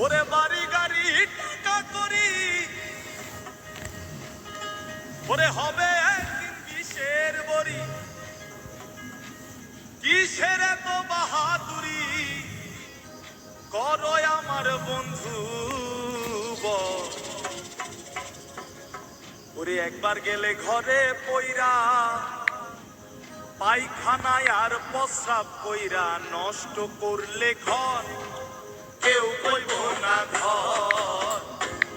ওরে বাড়ি গাড়ি টাকা করি, ওরে হবে একদিন কিসের বড়ি, কিসের এত বাহাদুরি করো আমার বন্ধু। ওরে একবার গেলে ঘরে পইরা, পায়খানায় আর প্রস্রাব কইরা, নষ্ট করলে ঘর কেউ কইব না ঘর,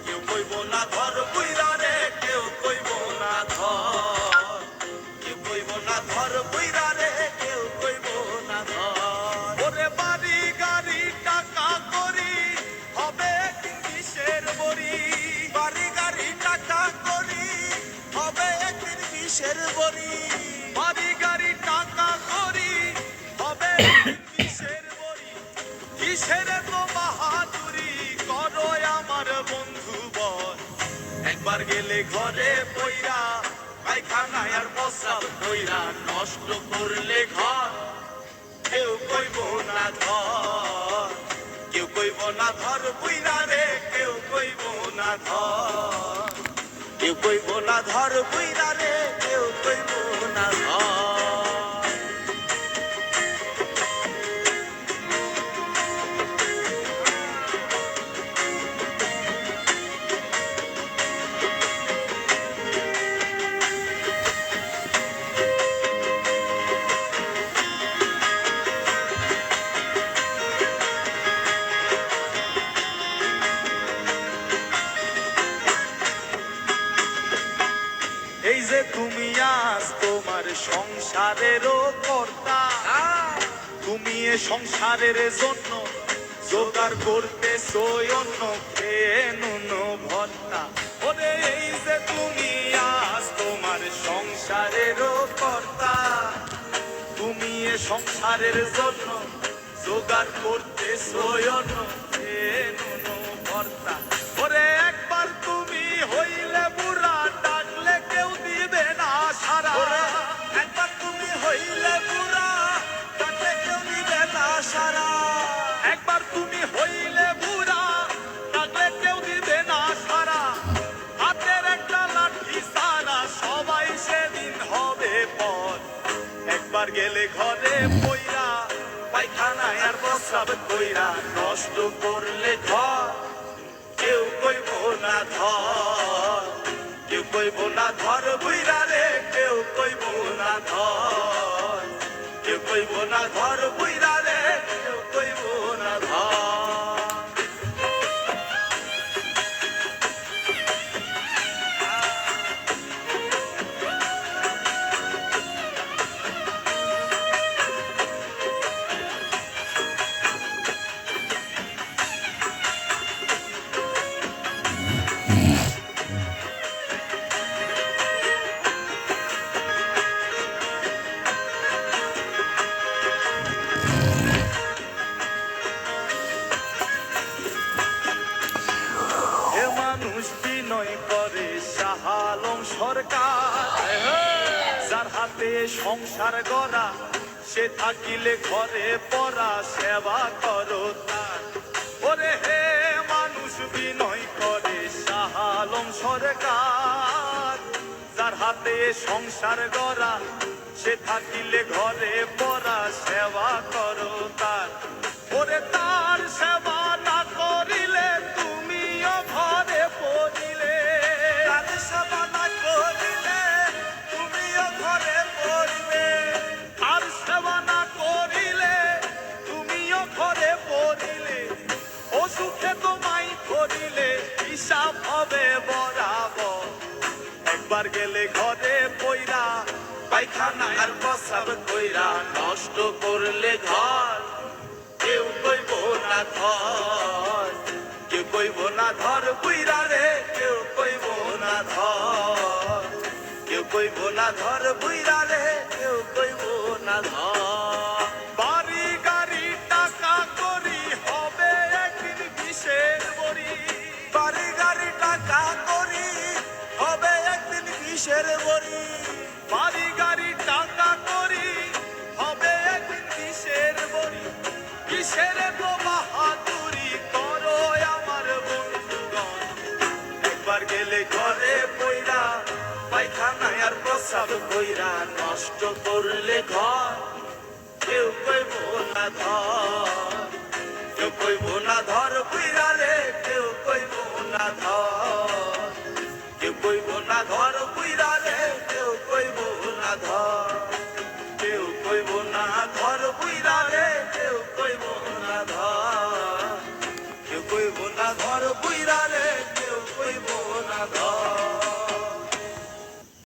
কেউ কইব না ঘর বুইরা রে, কেউ কইব না ঘর, কেউ কইব না ঘর বুইরা রে, কেউ কইব না ঘর। ওরে বাড়ি গাড়ি টাকা করি, হবে একদিন কিসের বড়ি, বাড়ি গাড়ি টাকা করি, হবে একদিন কিসের বড়ি, বাড়ি গাড়ি টাকা করি, হবে একদিন কিসের বড়ি, কিসের তো বাহাদুরি করো আমার বন্ধু বল। একবার গেলে ঘরে পইরা, পায়খানায় আর প্রস্রাব কইরা, নষ্ট করলে ঘর কেউ কইব না ধর, কেউ কইব না ধর বুইরা রে, কেউ কইব না ধর, কেউ কইব না ধর বুইরা রে, কেউ কইব না ধর। এই যে তুমি আজ তোমার সংসারেরও কর্তা, তুমি এ সংসারের জন্য জোগাড় করতেছো অন্য খেয়ে নুন ভর্তা। ওরে এই যে তুমি আজ তোমার সংসারেরও কর্তা, তুমি এ সংসারের জন্য জোগাড় করতেছো অন্য খেয়ে নুন ভর্তা। ওরে একবার তুমি হইলে বুড়া, ডাকলে কেউ দিবে না সারা, একবার তুমি হইলে বুড়া, ডাকলে কেউ দিবে না সারা, একবার তুমি হইলে বুড়া, ডাকলে কেউ দিবে না সারা, হাতের একটা লাঠি সারা সবাই সেদিন হবে পর। একবার গেলে ঘরে পইরা, পায়খানায় আর প্রস্রাব কইরা, নষ্ট করলে ঘর কেউ কইব না ধর, কেউ কইব না ধর বুইরা রে, কেউ কইব না ধর, কেউ কইব না ধর বুইরা রে, কেউ কইব না ধর। সরকার যার হাতে সংসার গড়া, সে থাকিলে ঘরে পড়া, সেবা করো তার। ওরে হে মানুষ বিনয় করে শাহ আলম সরকার, যার হাতে সংসার গড়া, সে থাকিলে ঘরে পড়া, সেবা করো তার। ওরে তার সেবা না করিলে তুমিও ঘরে পড়িলে, তার সেবা না করিলে তুমিও ঘরে পড়িবে, তার সেবা না করিলে তুমিও ঘরে পড়িলে, অসুখে তোমায় করিলে হিসাব হবে বরাবর। একবার গেলে ঘরে পইরা, পায়খানা আর প্রস্রাব কইরা, নষ্ট করলে ঘর কেউ কইব না ধর, কেউ কইব না ধর বুইরা রে, কেউ কইব না ধর, কেউ কইব না ধর বুইরা রে, কেউ কইব না ধর। বাড়ি গাড়ি টাকা করি, হবে একদিন কিসের বড়ি, বাড়ি গাড়ি টাকা করি, হবে একদিন কিসের বড়ি, বাড়ি গাড়ি টাকা করি, হবে একদিন কিসের বড়ি, কিসের তো বাহাদুরি করো। সব কইরা নষ্ট করলে ঘর, কেউ কইব না ধর, কেউ কইব না ধর বুইরালে, কেউ কইব না ধর, কেউ কইব না ধর বুইরালে, কেউ কইব না ধর।